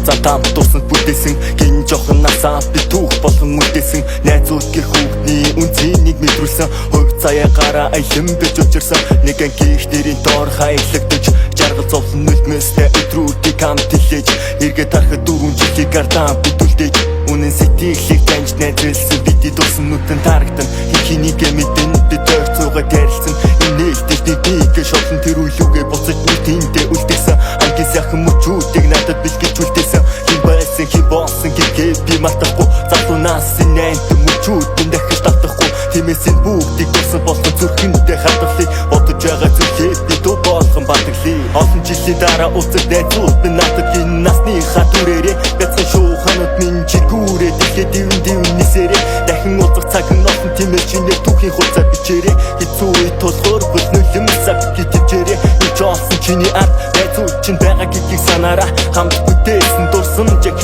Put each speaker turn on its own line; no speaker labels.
хугацаатаа дурсан бүтээсэн гин жохон насаа би түүх болгон үлдээсэн найзууд гэр хүүхдний үнцнийг мэдрүүлсэн хувь заяагаараа аялан бэж учирсан нэг ангих нэрийн доор хайлагдаж жаргал зовлон нүлмэстэй өдрүүдийг хамт хэлээж эргээд тарахад 4 жилийн гардаа бүтүүлдэж үнэн сэтгэлийг таньж найзлсан бидний дурсан нүдэн тарагдан хинхийгээ мэдэн бид ойрцоогоо ярилцсан энэ техникийг шотлон тэр үлүүгээ буцаж нүдэндээ үлдээсэн ангийн сайхан мөчүүдийг надад бэлгэж үлдээсэн хин байсан хин боосон гэгээ би мартахгүй залуунаас нэнт мөчүүдэн дахиж татахгүй тиймээс энэ бүгдийг дурсан болсон зүрхэндээ хадгалыг бодож байгаа зүйлээ би дуу болгон батглая олон жилийн дараа уулзах найзууд би надад энэ насны хатурээрээ бяцхан шууханууд минь чиргүүрээ дэлхийд дивэн нисэрээ дахин уулзах цаг нь олон тиймээс чинээ түүхийн хуцаа бичээрээ хэцүү үе тулгуур бүл нулимсаг гитжээрээ энэ ч олсон чиний ард найзууд чинь байгаа гэдгийг санаараа хамт бүтээсэн дурсан яг